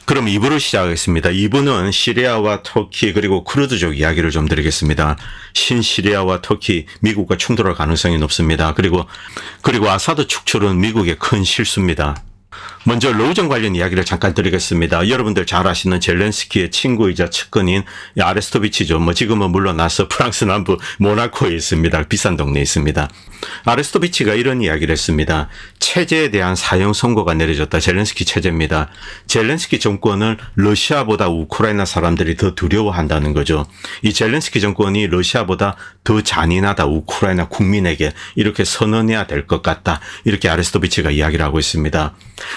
그럼 2부를 시작하겠습니다. 2부는 시리아와 터키 그리고 쿠르드족 이야기를 좀 드리겠습니다. 신시리아와 터키, 미국과 충돌할 가능성이 높습니다. 그리고 아사드 축출은 미국의 큰 실수입니다. 먼저 러우전 관련 이야기를 잠깐 드리겠습니다. 여러분들 잘 아시는 젤렌스키의 친구이자 측근인 아레스토비치죠. 지금은 물러나서 프랑스 남부 모나코에 있습니다. 비싼 동네에 있습니다. 아레스토비치가 이런 이야기를 했습니다. 체제에 대한 사형 선고가 내려졌다. 젤렌스키 체제입니다. 젤렌스키 정권을 러시아보다 우크라이나 사람들이 더 두려워한다는 거죠. 이 젤렌스키 정권이 러시아보다 더 잔인하다. 우크라이나 국민에게 이렇게 선언해야 될 것 같다. 이렇게 아레스토비치가 이야기를 하고 있습니다.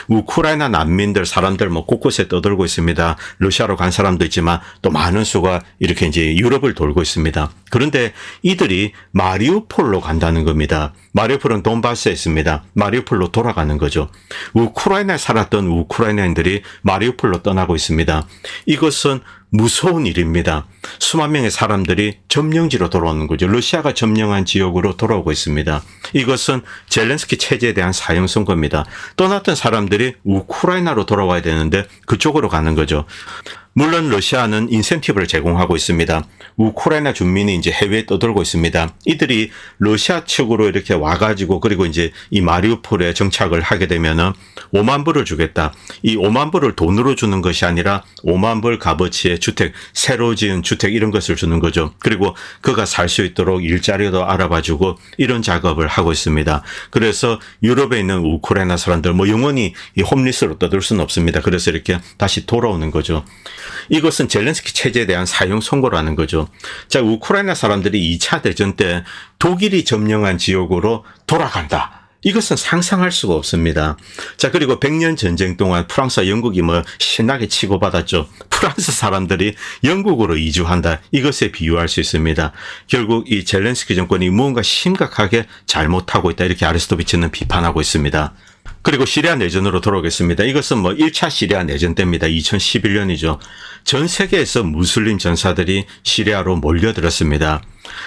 우크라이나 난민들 사람들 곳곳에 떠돌고 있습니다. 러시아로 간 사람도 있지만 또 많은 수가 이렇게 이제 유럽을 돌고 있습니다. 그런데 이들이 마리우폴로 간다는 겁니다. 마리우폴은 돈바스에 있습니다. 마리우폴로 돌아가는 거죠. 우크라이나에 살았던 우크라이나인들이 마리우폴로 떠나고 있습니다. 이것은 무서운 일입니다. 수만 명의 사람들이 점령지로 돌아오는 거죠. 러시아가 점령한 지역으로 돌아오고 있습니다. 이것은 젤렌스키 체제에 대한 사형 선고입니다. 떠났던 사람들이 우크라이나로 돌아와야 되는데 그쪽으로 가는 거죠. 물론 러시아는 인센티브를 제공하고 있습니다. 우크라이나 주민이 이제 해외에 떠돌고 있습니다. 이들이 러시아 측으로 이렇게 와가지고 그리고 이제 이 마리우폴에 정착을 하게 되면은 5만 불을 주겠다. 이 5만 불을 돈으로 주는 것이 아니라 5만 불 값어치의 주택, 새로 지은 주택 이런 것을 주는 거죠. 그리고 그가 살 수 있도록 일자리도 알아봐주고 이런 작업을 하고 있습니다. 그래서 유럽에 있는 우크라이나 사람들 영원히 이 홈리스로 떠들 수는 없습니다. 그래서 이렇게 다시 돌아오는 거죠. 이것은 젤렌스키 체제에 대한 사형 선고라는 거죠. 자, 우크라이나 사람들이 2차 대전 때 독일이 점령한 지역으로 돌아간다. 이것은 상상할 수가 없습니다. 자, 그리고 100년 전쟁 동안 프랑스와 영국이 신나게 치고받았죠. 프랑스 사람들이 영국으로 이주한다. 이것에 비유할 수 있습니다. 결국 이 젤렌스키 정권이 무언가 심각하게 잘못하고 있다. 이렇게 아레스토비치는 비판하고 있습니다. 그리고 시리아 내전으로 돌아오겠습니다. 이것은 1차 시리아 내전 때입니다. 2011년이죠. 전 세계에서 무슬림 전사들이 시리아로 몰려들었습니다.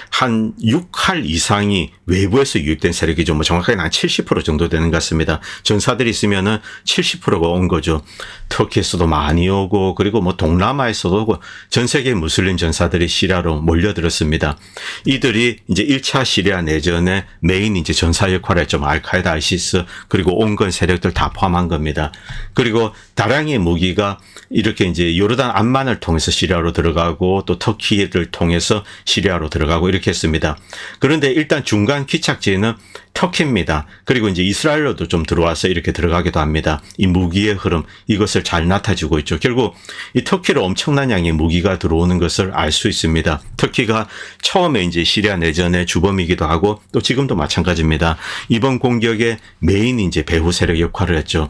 한 6할 이상이 외부에서 유입된 세력이죠. 정확하게는 한 70% 정도 되는 것 같습니다. 전사들이 있으면은 70%가 온 거죠. 터키에서도 많이 오고 그리고 동남아에서도 오고 전 세계 무슬림 전사들이 시리아로 몰려들었습니다. 이들이 이제 1차 시리아 내전의 메인 이제 전사 역할을 했죠. 알카에다, 아이시스 그리고 온건 세력들 다 포함한 겁니다. 그리고 다량의 무기가 이렇게 이제 요르단 암만을 통해서 시리아로 들어가고 또 터키를 통해서 시리아로 들어가고 이렇게 했습니다. 그런데 일단 중간 기착지는 터키입니다. 그리고 이제 이스라엘로도 좀 들어와서 이렇게 들어가기도 합니다. 이 무기의 흐름 이것을 잘 나타주고 있죠. 결국 이 터키로 엄청난 양의 무기가 들어오는 것을 알 수 있습니다. 터키가 처음에 이제 시리아 내전의 주범이기도 하고 또 지금도 마찬가지입니다. 이번 공격의 메인 이제 배후 세력 역할을 했죠.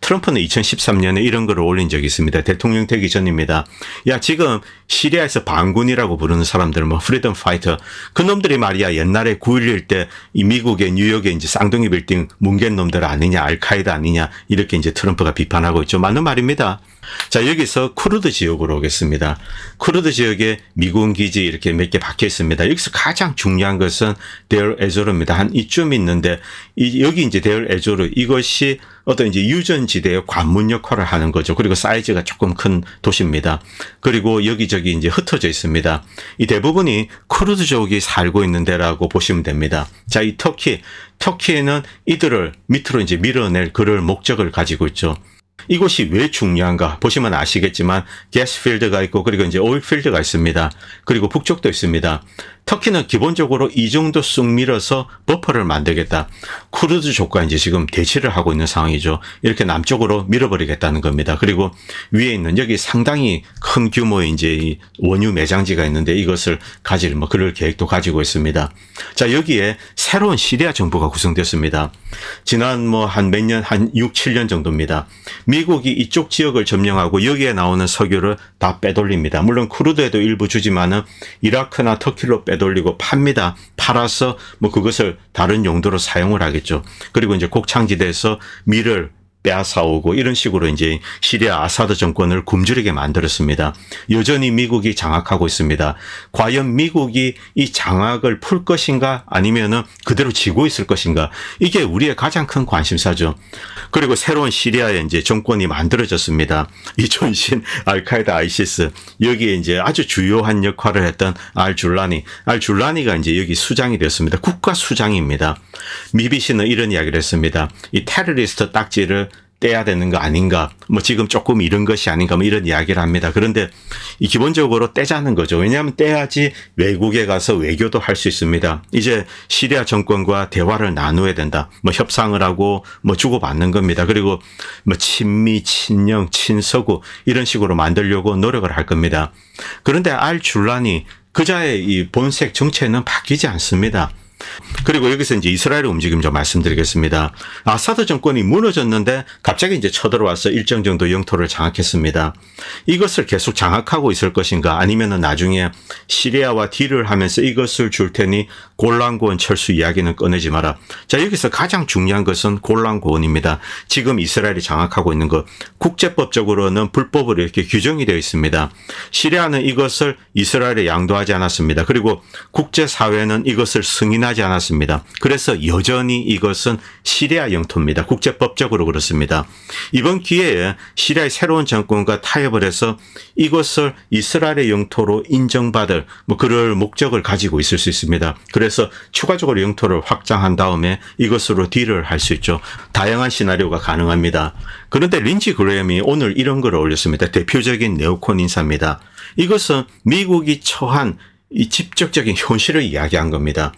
트럼프는 2013년에 이런 글을 올린 적이 있습니다. 대통령 되기 전입니다. 야, 지금 시리아에서 반군이라고 부르는 사람들 프리덤 파이터 그놈들이 말이야 옛날에 9.11 때 이 미국의 뉴욕에 이제 쌍둥이 빌딩 뭉갠 놈들 아니냐, 알카에다 아니냐 이렇게 이제 트럼프가 비판하고 있죠. 맞는 말입니다. 자, 여기서 쿠르드 지역으로 오겠습니다. 쿠르드 지역에 미군 기지 이렇게 몇 개 박혀 있습니다. 여기서 가장 중요한 것은 데일 에조르입니다. 한 이쯤 있는데 여기 이제 데일 에조르 이것이 어떤 이제 유전지대의 관문 역할을 하는 거죠. 그리고 사이즈가 조금 큰 도시입니다. 그리고 여기저기 이제 흩어져 있습니다. 이 대부분이 쿠르드족이 살고 있는 데라고 보시면 됩니다. 자, 이 터키에는 이들을 밑으로 이제 밀어낼 그럴 목적을 가지고 있죠. 이곳이 왜 중요한가 보시면 아시겠지만 가스필드가 있고 그리고 이제 오일필드가 있습니다. 그리고 북쪽도 있습니다. 터키는 기본적으로 이 정도 쑥 밀어서 버퍼를 만들겠다. 쿠르드족과 이제 지금 대치를 하고 있는 상황이죠. 이렇게 남쪽으로 밀어버리겠다는 겁니다. 그리고 위에 있는 여기 상당히 큰 규모의 이제 이 원유 매장지가 있는데 이것을 가질 그럴 계획도 가지고 있습니다. 자, 여기에 새로운 시리아 정부가 구성됐습니다. 지난 한 몇 년, 한 6, 7년 정도입니다. 미국이 이쪽 지역을 점령하고 여기에 나오는 석유를 다 빼돌립니다. 물론 쿠르드에도 일부 주지만은 이라크나 터키로 빼돌리고 팝니다. 팔아서 그것을 다른 용도로 사용을 하겠죠. 그리고 이제 곡창지대에서 밀을 빼앗아오고 이런 식으로 이제 시리아 아사드 정권을 굶주리게 만들었습니다. 여전히 미국이 장악하고 있습니다. 과연 미국이 이 장악을 풀 것인가 아니면은 그대로 지고 있을 것인가, 이게 우리의 가장 큰 관심사죠. 그리고 새로운 시리아의 이제 정권이 만들어졌습니다. 이 전신 알카에다 아이시스, 여기에 이제 아주 주요한 역할을 했던 알줄라니가 이제 여기 수장이 되었습니다. 국가 수장입니다. BBC는 이런 이야기를 했습니다. 이 테러리스트 딱지를 떼야 되는 거 아닌가, 뭐 지금 조금 이런 것이 아닌가, 뭐 이런 이야기를 합니다. 그런데 이 기본적으로 떼자는 거죠. 왜냐하면 떼야지 외국에 가서 외교도 할 수 있습니다. 이제 시리아 정권과 대화를 나누어야 된다. 뭐 협상을 하고 뭐 주고받는 겁니다. 그리고 뭐 친미, 친영, 친서구 이런 식으로 만들려고 노력을 할 겁니다. 그런데 알줄라니 그자의 이 본색 정체는 바뀌지 않습니다. 그리고 여기서 이제 이스라엘의 움직임 좀 말씀드리겠습니다. 아사드 정권이 무너졌는데 갑자기 이제 쳐들어와서 일정 정도 영토를 장악했습니다. 이것을 계속 장악하고 있을 것인가, 아니면은 나중에 시리아와 딜을 하면서 이것을 줄 테니 골란고원 철수 이야기는 꺼내지 마라. 자, 여기서 가장 중요한 것은 골란고원입니다. 지금 이스라엘이 장악하고 있는 것, 국제법적으로는 불법으로 이렇게 규정이 되어 있습니다. 시리아는 이것을 이스라엘에 양도하지 않았습니다. 그리고 국제사회는 이것을 승인하지 않았습니다. 그래서 여전히 이것은 시리아 영토입니다. 국제법적으로 그렇습니다. 이번 기회에 시리아의 새로운 정권과 타협을 해서 이것을 이스라엘의 영토로 인정받을 그럴 목적을 가지고 있을 수 있습니다. 그래서 추가적으로 영토를 확장한 다음에 이것으로 딜을 할 수 있죠. 다양한 시나리오가 가능합니다. 그런데 린지 그레엄이 오늘 이런 걸 올렸습니다. 대표적인 네오콘 인사입니다. 이것은 미국이 처한 이 직접적인 현실을 이야기한 겁니다.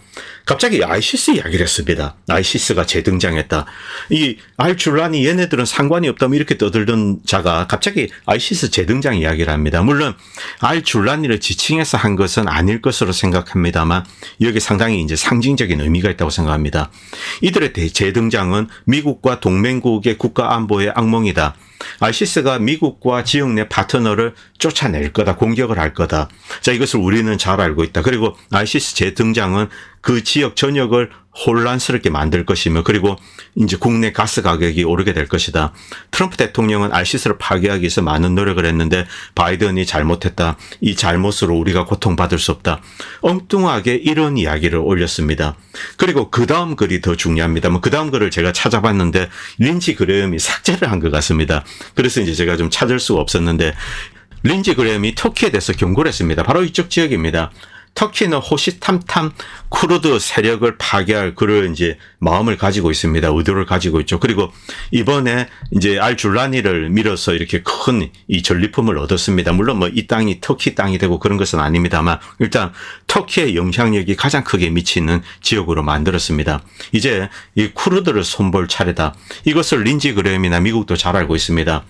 갑자기 아이시스 이야기를 했습니다. 아이시스가 재등장했다. 이 알줄라니 얘네들은 상관이 없다면 이렇게 떠들던 자가 갑자기 아이시스 재등장 이야기를 합니다. 물론 알줄라니를 지칭해서 한 것은 아닐 것으로 생각합니다만 여기 상당히 이제 상징적인 의미가 있다고 생각합니다. 이들의 재등장은 미국과 동맹국의 국가 안보의 악몽이다. 아이시스가 미국과 지역 내 파트너를 쫓아낼 거다, 공격을 할 거다. 자, 이것을 우리는 잘 알고 있다. 그리고 아이시스 재등장은 그 지역 전역을 혼란스럽게 만들 것이며, 그리고 이제 국내 가스 가격이 오르게 될 것이다. 트럼프 대통령은 아이시스를 파괴하기 위해서 많은 노력을 했는데 바이든이 잘못했다. 이 잘못으로 우리가 고통받을 수 없다. 엉뚱하게 이런 이야기를 올렸습니다. 그리고 그 다음 글이 더 중요합니다. 그 다음 글을 제가 찾아봤는데 린지 그레엄이 삭제를 한 것 같습니다. 그래서 이제 제가 좀 찾을 수가 없었는데, 린지 그레엄이 터키에 대해서 경고를 했습니다. 바로 이쪽 지역입니다. 터키는 호시탐탐 쿠르드 세력을 파괴할 그런 이제 마음을 가지고 있습니다. 의도를 가지고 있죠. 그리고 이번에 이제 알줄라니를 밀어서 이렇게 큰 이 전리품을 얻었습니다. 물론 뭐 이 땅이 터키 땅이 되고 그런 것은 아닙니다만 일단 터키의 영향력이 가장 크게 미치는 지역으로 만들었습니다. 이제 이 쿠르드를 손볼 차례다. 이것을 린지 그레엄이나 미국도 잘 알고 있습니다.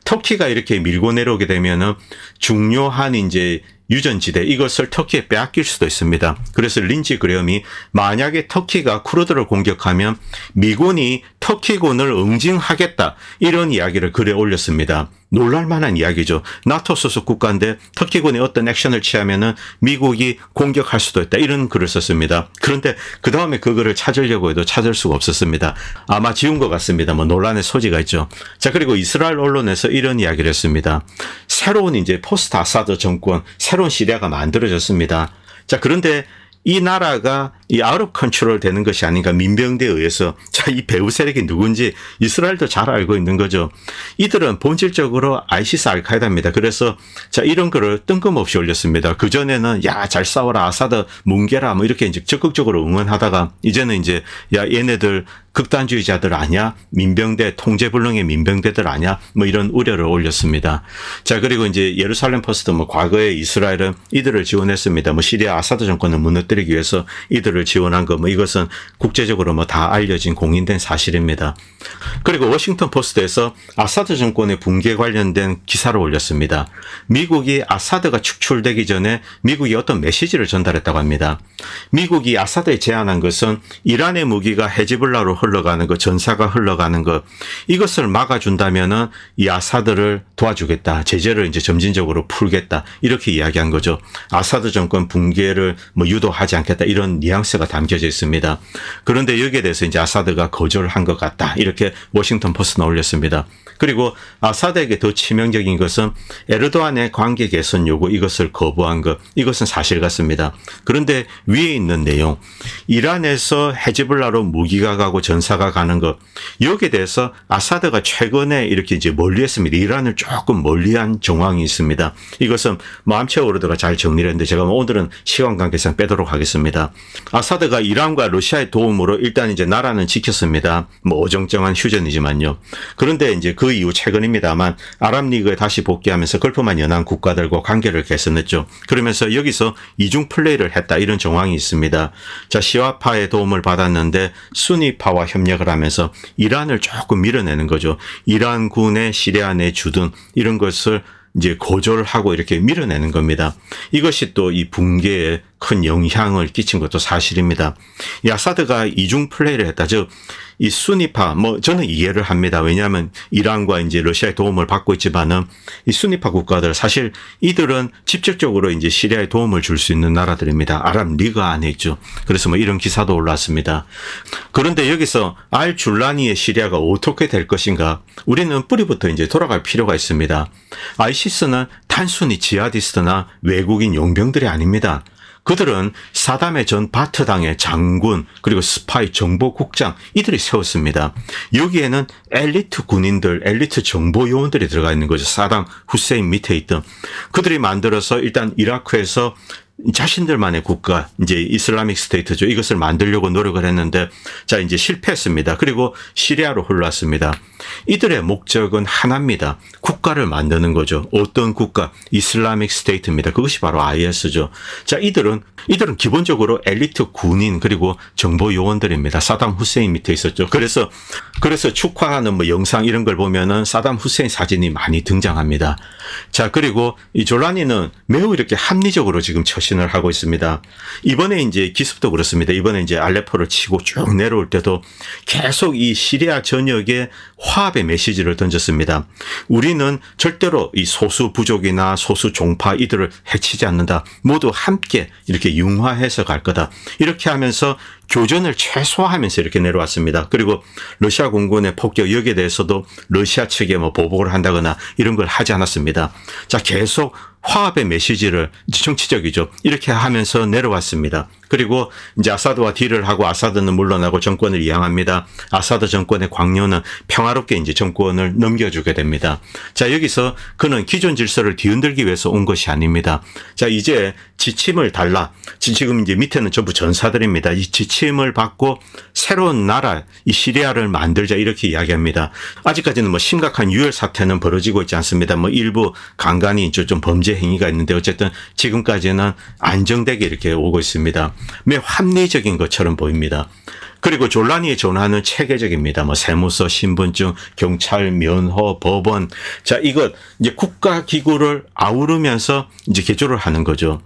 터키가 이렇게 밀고 내려오게 되면은 중요한 이제 유전지대, 이것을 터키에 빼앗길 수도 있습니다. 그래서 린지 그레엄이 만약에 터키가 쿠르드를 공격하면 미군이 터키군을 응징하겠다, 이런 이야기를 글에 올렸습니다. 놀랄만한 이야기죠. 나토 소속 국가인데 터키군이 어떤 액션을 취하면은 미국이 공격할 수도 있다, 이런 글을 썼습니다. 그런데 그 다음에 그 글을 찾으려고 해도 찾을 수가 없었습니다. 아마 지운 것 같습니다. 뭐 논란의 소지가 있죠. 자, 그리고 이스라엘 언론에서 이런 이야기를 했습니다. 새로운 이제 포스트 아사드 정권, 새로운 시리아가 만들어졌습니다. 자, 그런데 이 나라가 이 아웃 오브 컨트롤 되는 것이 아닌가, 민병대에 의해서. 자, 이 배후 세력이 누군지 이스라엘도 잘 알고 있는 거죠. 이들은 본질적으로 아이시스 알카에다입니다. 그래서 자, 이런 거를 뜬금없이 올렸습니다. 그전에는 야, 잘 싸워라, 아사드 뭉개라, 뭐 이렇게 이제 적극적으로 응원하다가 이제는 이제 야, 얘네들 극단주의자들 아니야? 민병대, 통제불능의 민병대들 아니야? 뭐 이런 우려를 올렸습니다. 자, 그리고 이제 예루살렘 포스트 뭐 과거에 이스라엘은 이들을 지원했습니다. 뭐 시리아 아사드 정권을 무너뜨리기 위해서 이들을 지원한 거, 뭐 이것은 국제적으로 뭐 다 알려진 공인된 사실입니다. 그리고 워싱턴 포스트에서 아사드 정권의 붕괴 관련된 기사를 올렸습니다. 미국이 아사드가 축출되기 전에 미국이 어떤 메시지를 전달했다고 합니다. 미국이 아사드에 제안한 것은 이란의 무기가 헤즈볼라로 흘러가는 것, 전사가 흘러가는 것, 이것을 막아준다면은 이 아사드를 도와주겠다, 제재를 이제 점진적으로 풀겠다, 이렇게 이야기한 거죠. 아사드 정권 붕괴를 뭐 유도하지 않겠다, 이런 뉘앙스가 담겨져 있습니다. 그런데 여기에 대해서 이제 아사드가 거절한 것 같다, 이렇게 이렇게 워싱턴 포스트는 올렸습니다. 그리고 아사드에게 더 치명적인 것은 에르도안의 관계 개선 요구 이것을 거부한 것, 이것은 사실 같습니다. 그런데 위에 있는 내용, 이란에서 헤즈볼라로 무기가 가고 전사가 가는 것, 여기에 대해서 아사드가 최근에 이렇게 이제 멀리했습니다. 이란을 조금 멀리한 정황이 있습니다. 이것은 암체 오르드가 잘 정리를 했는데 제가 오늘은 시간 관계상 빼도록 하겠습니다. 아사드가 이란과 러시아의 도움으로 일단 이제 나라는 지켰습니다. 어정쩡한 휴전이지만요. 그런데 이제 그 이후 최근입니다만 아랍리그에 다시 복귀하면서 걸프만 연한 국가들과 관계를 개선했죠. 그러면서 여기서 이중 플레이를 했다 이런 정황이 있습니다. 자, 시아파의 도움을 받았는데 수니파와 협력을 하면서 이란을 조금 밀어내는 거죠. 이란군의 시리아 내 주둔 이런 것을 이제 고졸하고 이렇게 밀어내는 겁니다. 이것이 또 이 붕괴에 큰 영향을 끼친 것도 사실입니다. 이 아사드가 이중 플레이를 했다. 즉, 이 수니파, 저는 이해를 합니다. 왜냐하면 이란과 이제 러시아의 도움을 받고 있지만은 이 수니파 국가들 사실 이들은 직접적으로 이제 시리아에 도움을 줄 수 있는 나라들입니다. 아랍 리그 안에 있죠. 그래서 이런 기사도 올랐습니다. 그런데 여기서 알 줄라니의 시리아가 어떻게 될 것인가? 우리는 뿌리부터 이제 돌아갈 필요가 있습니다. ISIS는 단순히 지하디스트나 외국인 용병들이 아닙니다. 그들은 사담의 전 바트당의 장군 그리고 스파이 정보국장 이들이 세웠습니다. 여기에는 엘리트 군인들, 엘리트 정보 요원들이 들어가 있는 거죠. 사담 후세인 밑에 있던 그들이 만들어서 일단 이라크에서 자신들만의 국가, 이제 이슬라믹 스테이트죠. 이것을 만들려고 노력을 했는데, 자, 이제 실패했습니다. 그리고 시리아로 흘러왔습니다. 이들의 목적은 하나입니다. 국가를 만드는 거죠. 어떤 국가? 이슬라믹 스테이트입니다. 그것이 바로 IS죠. 자, 이들은 기본적으로 엘리트 군인 그리고 정보 요원들입니다. 사담 후세인 밑에 있었죠. 그래서 축하하는 영상 이런 걸 보면은 사담 후세인 사진이 많이 등장합니다. 자, 그리고 이 졸라니는 매우 이렇게 합리적으로 지금 처신을 하고 있습니다. 이번에 이제 기습도 그렇습니다. 이번에 이제 알레포를 치고 쭉 내려올 때도 계속 이 시리아 전역에 화합의 메시지를 던졌습니다. 우리는 절대로 이 소수 부족이나 소수 종파 이들을 해치지 않는다. 모두 함께 이렇게 융화해서 갈 거다. 이렇게 하면서 교전을 최소화하면서 이렇게 내려왔습니다. 그리고 러시아 공군의 폭격 여기에 대해서도 러시아 측에 보복을 한다거나 이런 걸 하지 않았습니다. 자, 계속 화합의 메시지를 정치적이죠. 이렇게 하면서 내려왔습니다. 그리고 이제 아사드와 딜을 하고 아사드는 물러나고 정권을 이양합니다. 아사드 정권의 광료는 평화롭게 이제 정권을 넘겨주게 됩니다. 자, 여기서 그는 기존 질서를 뒤흔들기 위해서 온 것이 아닙니다. 자, 이제 지침을 달라. 지금 이제 밑에는 전부 전사들입니다. 이 지침을 받고 새로운 나라, 이 시리아를 만들자 이렇게 이야기합니다. 아직까지는 심각한 유혈 사태는 벌어지고 있지 않습니다. 일부 간간히 좀 범죄 행위가 있는데 어쨌든 지금까지는 안정되게 이렇게 오고 있습니다. 매우 합리적인 것처럼 보입니다. 그리고 졸라니의 전화는 체계적입니다. 세무서, 신분증, 경찰, 면허, 법원. 자, 이것 이제 국가기구를 아우르면서 이제 개조를 하는 거죠.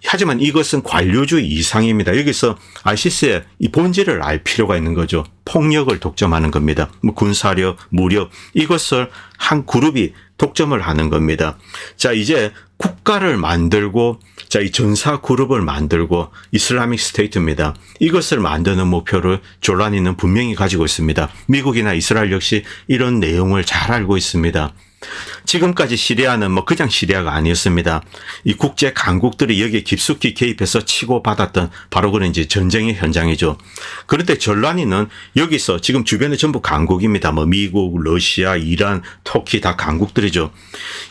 하지만 이것은 관료주의 이상입니다. 여기서 ISIS의 이 본질을 알 필요가 있는 거죠. 폭력을 독점하는 겁니다. 군사력, 무력 이것을 한 그룹이 독점을 하는 겁니다. 자, 이제 국가를 만들고 자, 이 전사 그룹을 만들고 이슬라믹 스테이트입니다. 이것을 만드는 목표를 졸라니는 분명히 가지고 있습니다. 미국이나 이스라엘 역시 이런 내용을 잘 알고 있습니다. 지금까지 시리아는 그냥 시리아가 아니었습니다. 이 국제 강국들이 여기에 깊숙이 개입해서 치고받았던 바로 그런 이제 전쟁의 현장이죠. 그런데 졸라니는 여기서 지금 주변에 전부 강국입니다. 미국, 러시아, 이란, 터키 다 강국들이죠.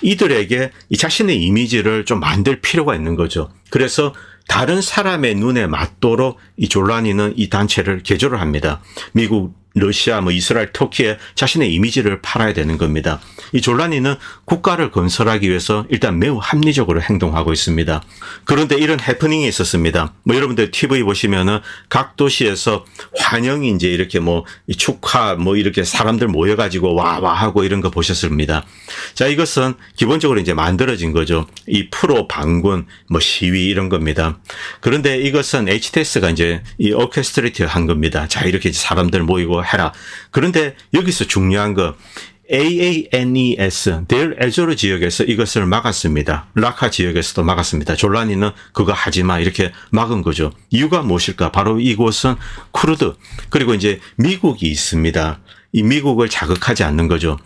이들에게 이 자신의 이미지를 좀 만들 필요가 있는 거죠. 그래서 다른 사람의 눈에 맞도록 이 졸라니는 이 단체를 개조를 합니다. 미국, 러시아, 이스라엘, 터키에 자신의 이미지를 팔아야 되는 겁니다. 이 졸라니는 국가를 건설하기 위해서 일단 매우 합리적으로 행동하고 있습니다. 그런데 이런 해프닝이 있었습니다. 여러분들 TV 보시면은 각 도시에서 환영이 이제 이렇게 축하 이렇게 사람들 모여가지고 와와 하고 이런 거 보셨습니다. 자, 이것은 기본적으로 이제 만들어진 거죠. 이 프로 반군 시위 이런 겁니다. 그런데 이것은 HTS가 이제 이 오케스트레이트 한 겁니다. 자, 이렇게 사람들 모이고 해라. 그런데 여기서 중요한 거 AANES, 데일 에조르 지역에서 이것을 막았습니다. 라카 지역에서도 막았습니다. 졸라니는 그거 하지마 이렇게 막은 거죠. 이유가 무엇일까? 바로 이곳은 쿠르드 그리고 이제 미국이 있습니다. 이 미국을 자극하지 않는 거죠.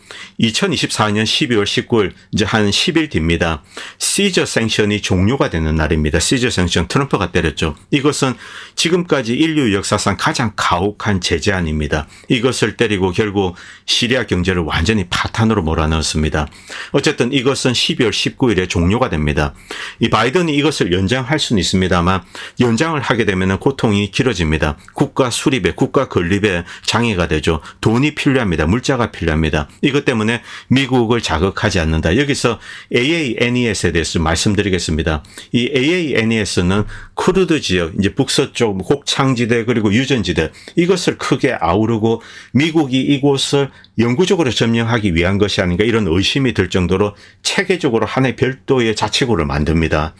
2024년 12월 19일 이제 한 10일 뒤입니다. 시저 생션이 종료가 되는 날입니다. 시저 생션 트럼프가 때렸죠. 이것은 지금까지 인류 역사상 가장 가혹한 제재안입니다. 이것을 때리고 결국 시리아 경제를 완전히 파탄으로 몰아넣었습니다. 어쨌든 이것은 12월 19일에 종료가 됩니다. 이 바이든이 이것을 연장할 수는 있습니다만 연장을 하게 되면 고통이 길어집니다. 국가 수립에 국가 건립에 장애가 되죠. 돈이 필요합니다. 물자가 필요합니다. 이것 때문에 미국을 자극하지 않는다. 여기서 AANES에 대해서 말씀드리겠습니다. 이 AANES는 쿠르드 지역, 이제 북서쪽 곡창지대 그리고 유전지대 이것을 크게 아우르고 미국이 이곳을 영구적으로 점령하기 위한 것이 아닌가 이런 의심이 들 정도로 체계적으로 하나의 별도의 자치구를 만듭니다.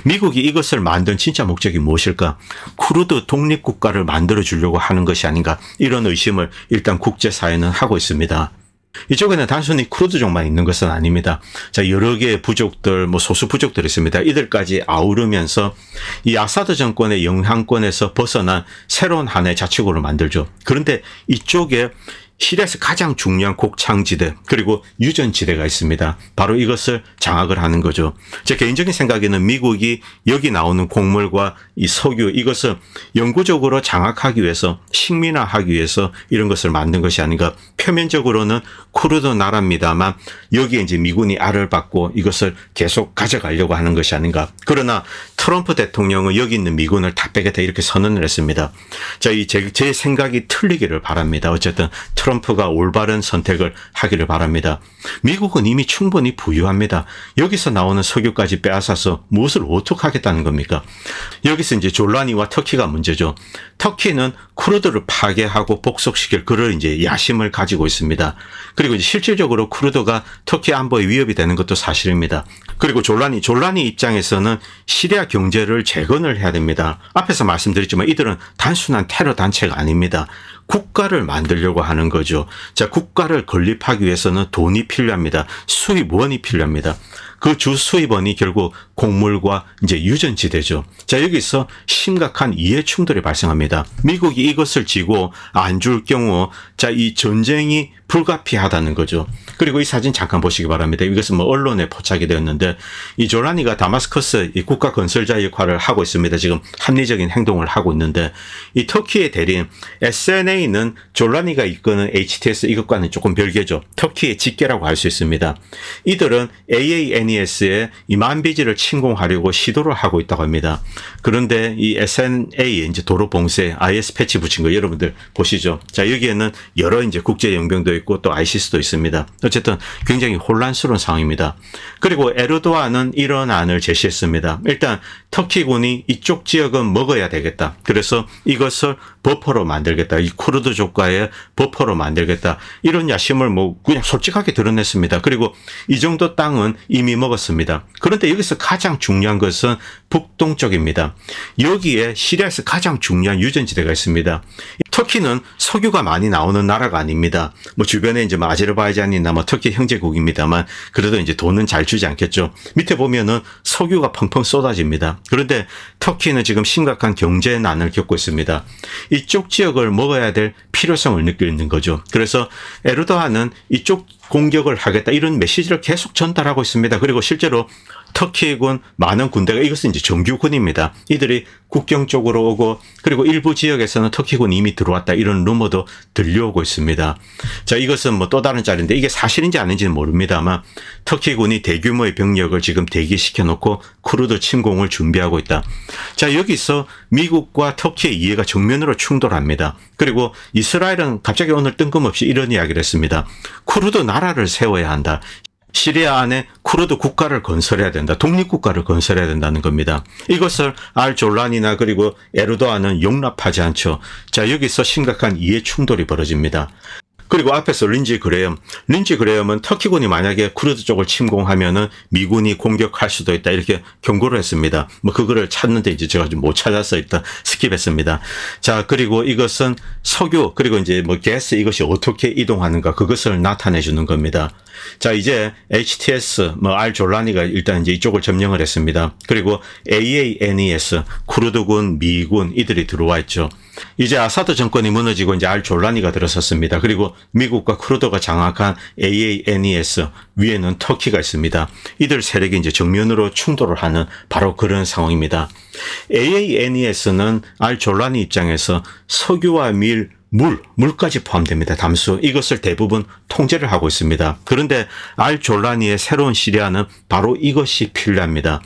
미국이 이것을 만든 진짜 목적이 무엇일까? 쿠르드 독립국가를 만들어 주려고 하는 것이 아닌가 이런 의심을 일단 국제사회는 하고 있습니다. 이쪽에는 단순히 쿠르드족만 있는 것은 아닙니다. 자, 여러 개의 부족들, 소수 부족들이 있습니다. 이들까지 아우르면서 이 아사드 정권의 영향권에서 벗어난 새로운 하나의 자치구를 만들죠. 그런데 이쪽에 시리아에서 가장 중요한 곡창지대 그리고 유전지대가 있습니다. 바로 이것을 장악을 하는 거죠. 제 개인적인 생각에는 미국이 여기 나오는 곡물과 이 석유 이것을 영구적으로 장악하기 위해서 식민화하기 위해서 이런 것을 만든 것이 아닌가. 표면적으로는 쿠르드 나라입니다만 여기에 이제 미군이 알을 받고 이것을 계속 가져가려고 하는 것이 아닌가. 그러나 트럼프 대통령은 여기 있는 미군을 다 빼겠다 이렇게 선언을 했습니다. 자, 제 생각이 틀리기를 바랍니다. 어쨌든 트럼프가 올바른 선택을 하기를 바랍니다. 미국은 이미 충분히 부유합니다. 여기서 나오는 석유까지 빼앗아서 무엇을 어떻게 하겠다는 겁니까? 여기서 이제 졸라니와 터키가 문제죠. 터키는 쿠르드를 파괴하고 복속시킬 그런 이제 야심을 가지고 있습니다. 그리고 이제 실질적으로 쿠르드가 터키 안보에 위협이 되는 것도 사실입니다. 그리고 졸라니 입장에서는 시리아 경제를 재건을 해야 됩니다. 앞에서 말씀드렸지만 이들은 단순한 테러 단체가 아닙니다. 국가를 만들려고 하는 거죠. 자, 국가를 건립하기 위해서는 돈이 필요합니다. 수입원이 필요합니다. 그 주 수입원이 결국 곡물과 이제 유전지대죠. 자, 여기서 심각한 이해 충돌이 발생합니다. 미국이 이것을 지고 안 줄 경우, 자, 이 전쟁이 불가피하다는 거죠. 그리고 이 사진 잠깐 보시기 바랍니다. 이것은 언론에 포착이 되었는데 이 졸라니가 다마스커스 이 국가 건설자 역할을 하고 있습니다. 지금 합리적인 행동을 하고 있는데 이 터키의 대리인 SNA는 졸라니가 이끄는 HTS 이것과는 조금 별개죠. 터키의 직계라고 할 수 있습니다. 이들은 AANES의 이 만비지를 침공하려고 시도를 하고 있다고 합니다. 그런데 이 SNA 이제 도로 봉쇄 IS 패치 붙인 거 여러분들 보시죠. 자, 여기에는 여러 이제 국제 용병도 있고 또 ISIS도 있습니다. 어쨌든 굉장히 혼란스러운 상황입니다. 그리고 에르도안은 이런 안을 제시했습니다. 일단 터키군이 이쪽 지역은 먹어야 되겠다. 그래서 이것을 버퍼로 만들겠다. 이 쿠르드족과의 버퍼로 만들겠다. 이런 야심을 그냥 솔직하게 드러냈습니다. 그리고 이 정도 땅은 이미 먹었습니다. 그런데 여기서 가장 중요한 것은 북동쪽입니다. 여기에 시리아에서 가장 중요한 유전지대가 있습니다. 터키는 석유가 많이 나오는 나라가 아닙니다. 주변에 이제 아제르바이잔이나 터키 형제국입니다만 그래도 이제 돈은 잘 주지 않겠죠. 밑에 보면은 석유가 펑펑 쏟아집니다. 그런데 터키는 지금 심각한 경제 난을 겪고 있습니다. 이쪽 지역을 먹어야 될 필요성을 느끼고 있는 거죠. 그래서 에르도안은 이쪽 공격을 하겠다 이런 메시지를 계속 전달하고 있습니다. 그리고 실제로 터키군 많은 군대가 이것은 이제 정규군입니다. 이들이 국경 쪽으로 오고 그리고 일부 지역에서는 터키군이 이미 들어왔다 이런 루머도 들려오고 있습니다. 자, 이것은 또 다른 짤인데 이게 사실인지 아닌지는 모릅니다만 터키군이 대규모의 병력을 지금 대기시켜 놓고 쿠르드 침공을 준비하고 있다. 자, 여기서 미국과 터키의 이해가 정면으로 충돌합니다. 그리고 이스라엘은 갑자기 오늘 뜬금없이 이런 이야기를 했습니다. 쿠르드 나라를 세워야 한다. 시리아 안에 쿠르드 국가를 건설해야 된다. 독립국가를 건설해야 된다는 겁니다. 이것을 졸란이나 그리고 에르도안은 용납하지 않죠. 자, 여기서 심각한 이해 충돌이 벌어집니다. 그리고 앞에서 린지 그레엄은 터키군이 만약에 쿠르드 쪽을 침공하면은 미군이 공격할 수도 있다 이렇게 경고를 했습니다. 그거를 찾는데 이제 제가 좀 못 찾아서 일단 스킵했습니다. 자, 그리고 이것은 석유 그리고 이제 가스 이것이 어떻게 이동하는가 그것을 나타내 주는 겁니다. 자, 이제 HTS 졸라니가 일단 이제 이쪽을 점령을 했습니다. 그리고 AANES 쿠르드군, 미군 이들이 들어와 있죠. 이제 아사드 정권이 무너지고 이제 알졸라니가 들어섰습니다. 그리고 미국과 쿠르드가 장악한 AANES 위에는 터키가 있습니다. 이들 세력이 이제 정면으로 충돌을 하는 바로 그런 상황입니다. AANES는 알졸라니 입장에서 석유와 물까지 포함됩니다. 담수. 이것을 대부분 통제를 하고 있습니다. 그런데 알졸라니의 새로운 시리아는 바로 이것이 필요합니다.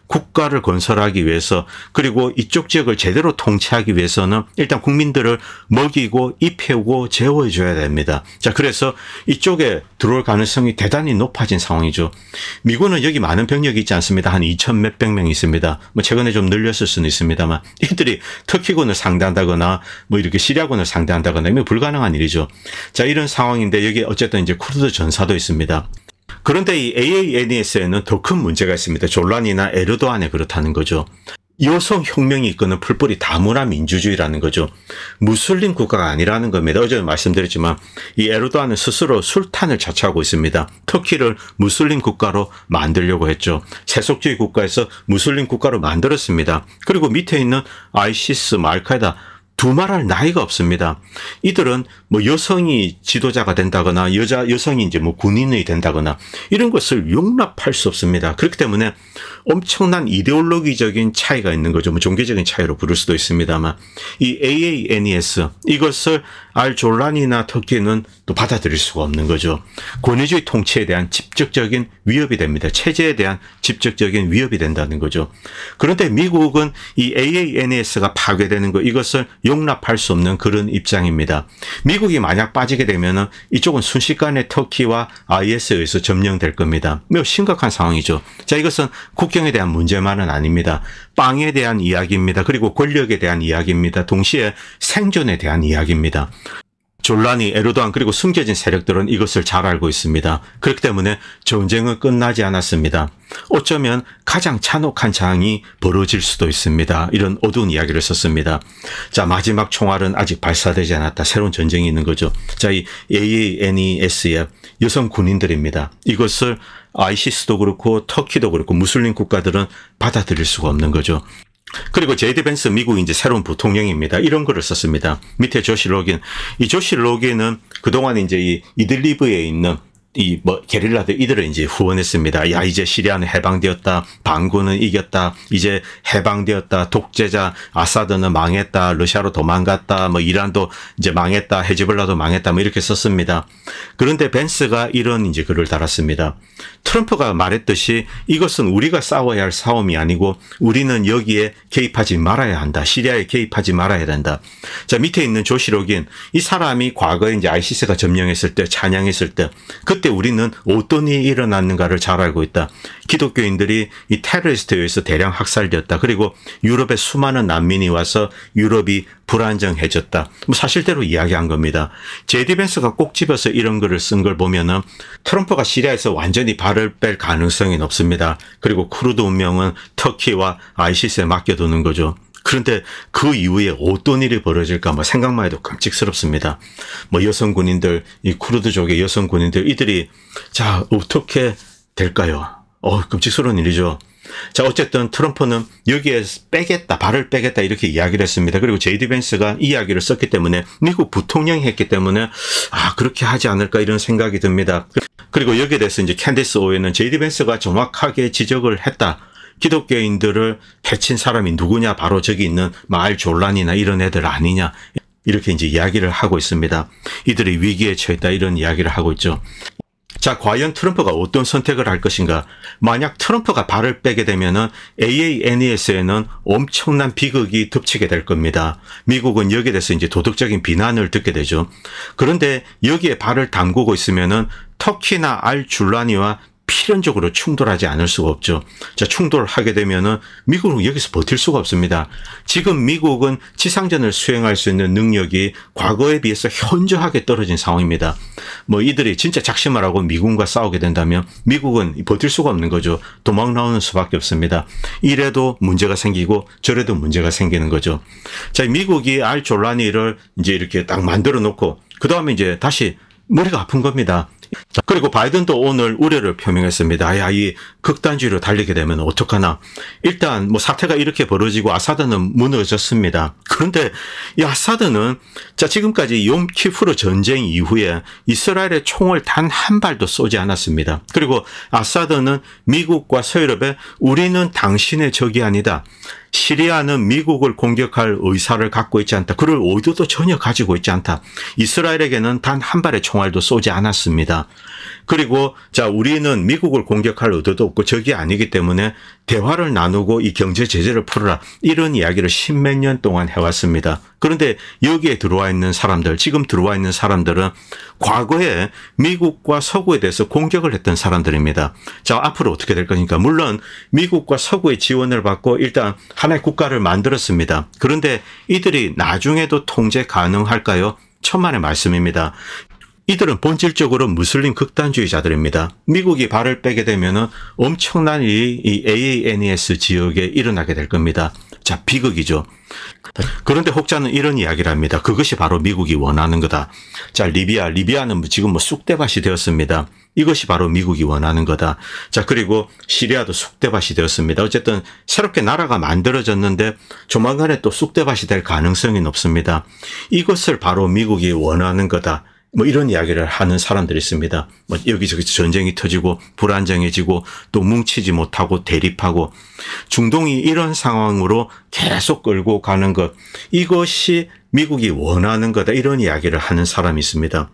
국가를 건설하기 위해서 그리고 이쪽 지역을 제대로 통치하기 위해서는 일단 국민들을 먹이고 입히고 재워줘야 됩니다. 자, 그래서 이쪽에 들어올 가능성이 대단히 높아진 상황이죠. 미군은 여기 많은 병력이 있지 않습니다. 한 2천 몇백 명 있습니다. 뭐 최근에 좀 늘렸을 수는 있습니다만 이들이 터키군을 상대한다거나 뭐 이렇게 시리아군을 상대한다거나 이게 불가능한 일이죠. 자, 이런 상황인데 여기 어쨌든 이제 쿠르드 전사도 있습니다. 그런데 이 AANES에는 더 큰 문제가 있습니다. 졸란이나 에르도안에 그렇다는 거죠. 여성 혁명이 이끄는 풀뿌리 다문화 민주주의라는 거죠. 무슬림 국가가 아니라는 겁니다. 어제 말씀드렸지만 이 에르도안은 스스로 술탄을 자처하고 있습니다. 터키를 무슬림 국가로 만들려고 했죠. 세속주의 국가에서 무슬림 국가로 만들었습니다. 그리고 밑에 있는 아이시스, 알카에다 두말할 나이가 없습니다. 이들은 뭐 여성이 지도자가 된다거나 여성이 이제 뭐 군인이 된다거나 이런 것을 용납할 수 없습니다. 그렇기 때문에 엄청난 이데올로기적인 차이가 있는 거죠. 뭐 종교적인 차이로 부를 수도 있습니다만 이 AANES 이것을 알졸란이나 터키는 또 받아들일 수가 없는 거죠. 권위주의 통치에 대한 직접적인 위협이 됩니다. 체제에 대한 직접적인 위협이 된다는 거죠. 그런데 미국은 이 AANES가 파괴되는 거 이것을 용납할 수 없는 그런 입장입니다. 미국이 만약 빠지게 되면은 이쪽은 순식간에 터키와 IS에 의해서 점령될 겁니다. 매우 심각한 상황이죠. 자, 이것은 국경에 대한 문제만은 아닙니다. 빵에 대한 이야기입니다. 그리고 권력에 대한 이야기입니다. 동시에 생존에 대한 이야기입니다. 졸라니, 에르도안 그리고 숨겨진 세력들은 이것을 잘 알고 있습니다. 그렇기 때문에 전쟁은 끝나지 않았습니다. 어쩌면 가장 잔혹한 장이 벌어질 수도 있습니다. 이런 어두운 이야기를 썼습니다. 자, 마지막 총알은 아직 발사되지 않았다. 새로운 전쟁이 있는 거죠. 자, 이 AANES의 여성 군인들입니다. 이것을 아이시스도 그렇고 터키도 그렇고 무슬림 국가들은 받아들일 수가 없는 거죠. 그리고 제이디 벤스 미국 이제 새로운 부통령입니다. 이런 글을 썼습니다. 밑에 조시 로긴. 이 조시 로긴은 그동안 이제 이 이들리브에 있는 이 뭐 게릴라들 이들을 이제 후원했습니다. 야, 이제 시리아는 해방되었다. 반군은 이겼다. 이제 해방되었다. 독재자 아사드는 망했다. 러시아로 도망갔다. 뭐 이란도 이제 망했다. 헤즈볼라도 망했다. 뭐 이렇게 썼습니다. 그런데 벤스가 이런 이제 글을 달았습니다. 트럼프가 말했듯이 이것은 우리가 싸워야 할 싸움이 아니고 우리는 여기에 개입하지 말아야 한다. 시리아에 개입하지 말아야 된다. 자, 밑에 있는 조시 로긴. 이 사람이 과거에 이제 아이시스가 점령했을 때 찬양했을 때 그때 우리는 어떤 일이 일어났는가를 잘 알고 있다. 기독교인들이 이 테러리스트에 의해서 대량 학살되었다. 그리고 유럽에 수많은 난민이 와서 유럽이 불안정해졌다. 뭐 사실대로 이야기한 겁니다. 제디 벤스가 꼭 집어서 이런 글을 쓴 걸 보면은 트럼프가 시리아에서 완전히 발을 뺄 가능성이 높습니다. 그리고 쿠르드 운명은 터키와 아이시스에 맡겨두는 거죠. 그런데 그 이후에 어떤 일이 벌어질까 뭐 생각만 해도 끔찍스럽습니다. 뭐 여성 군인들, 이 쿠르드족의 여성 군인들 이들이 자 어떻게 될까요? 끔찍스러운 일이죠. 자, 어쨌든 트럼프는 여기에 빼겠다, 발을 빼겠다 이렇게 이야기를 했습니다. 그리고 제이디 벤스가 이 이야기를 썼기 때문에 미국 부통령이 했기 때문에 그렇게 하지 않을까 이런 생각이 듭니다. 그리고 여기에 대해서 이제 캔디스 오웬은 제이디 벤스가 정확하게 지적을 했다. 기독교인들을 해친 사람이 누구냐? 바로 저기 있는 마을 졸란이나 이런 애들 아니냐? 이렇게 이제 이야기를 하고 있습니다. 이들이 위기에 처했다 이런 이야기를 하고 있죠. 자, 과연 트럼프가 어떤 선택을 할 것인가? 만약 트럼프가 발을 빼게 되면은 AANES에는 엄청난 비극이 덮치게 될 겁니다. 미국은 여기에 대해서 이제 도덕적인 비난을 듣게 되죠. 그런데 여기에 발을 담그고 있으면은 터키나 알줄라니와 필연적으로 충돌하지 않을 수가 없죠. 자, 충돌을 하게 되면은 미국은 여기서 버틸 수가 없습니다. 지금 미국은 지상전을 수행할 수 있는 능력이 과거에 비해서 현저하게 떨어진 상황입니다. 뭐 이들이 진짜 작심을 하고 미군과 싸우게 된다면 미국은 버틸 수가 없는 거죠. 도망 나오는 수밖에 없습니다. 이래도 문제가 생기고 저래도 문제가 생기는 거죠. 자, 미국이 알졸라니를 이제 이렇게 딱 만들어 놓고 그 다음에 이제 다시 머리가 아픈 겁니다. 그리고 바이든도 오늘 우려를 표명했습니다. 야, 이 극단주의로 달리게 되면 어떡하나. 일단 뭐 사태가 이렇게 벌어지고 아사드는 무너졌습니다. 그런데 이 아사드는 자, 지금까지 욤키프르 전쟁 이후에 이스라엘의 총을 단 한 발도 쏘지 않았습니다. 그리고 아사드는 미국과 서유럽에 우리는 당신의 적이 아니다. 시리아는 미국을 공격할 의사를 갖고 있지 않다. 그럴 의도도 전혀 가지고 있지 않다. 이스라엘에게는 단 한 발의 총알도 쏘지 않았습니다. 그리고 자, 우리는 미국을 공격할 의도도 없고 적이 아니기 때문에 대화를 나누고 이 경제 제재를 풀어라. 이런 이야기를 십몇 년 동안 해왔습니다. 그런데 여기에 들어와 있는 사람들, 지금 들어와 있는 사람들은 과거에 미국과 서구에 대해서 공격을 했던 사람들입니다. 자, 앞으로 어떻게 될 것인가. 물론 미국과 서구의 지원을 받고 일단 하나의 국가를 만들었습니다. 그런데 이들이 나중에도 통제 가능할까요? 천만의 말씀입니다. 이들은 본질적으로 무슬림 극단주의자들입니다. 미국이 발을 빼게 되면은 엄청난 이 AANES 지역에 일어나게 될 겁니다. 자, 비극이죠. 그런데 혹자는 이런 이야기를 합니다. 그것이 바로 미국이 원하는 거다. 자, 리비아는 지금 뭐 쑥대밭이 되었습니다. 이것이 바로 미국이 원하는 거다. 자, 그리고 시리아도 쑥대밭이 되었습니다. 어쨌든 새롭게 나라가 만들어졌는데 조만간에 또 쑥대밭이 될 가능성이 높습니다. 이것을 바로 미국이 원하는 거다. 뭐 이런 이야기를 하는 사람들이 있습니다. 뭐 여기저기 전쟁이 터지고 불안정해지고 또 뭉치지 못하고 대립하고 중동이 이런 상황으로 계속 끌고 가는 것, 이것이 미국이 원하는 거다. 이런 이야기를 하는 사람이 있습니다.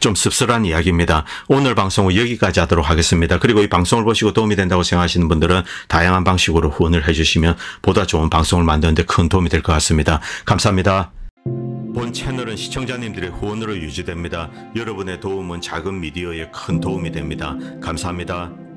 좀 씁쓸한 이야기입니다. 오늘 방송은 여기까지 하도록 하겠습니다. 그리고 이 방송을 보시고 도움이 된다고 생각하시는 분들은 다양한 방식으로 후원을 해주시면 보다 좋은 방송을 만드는 데 큰 도움이 될 것 같습니다. 감사합니다. 본 채널은 시청자님들의 후원으로 유지됩니다. 여러분의 도움은 작은 미디어에 큰 도움이 됩니다. 감사합니다.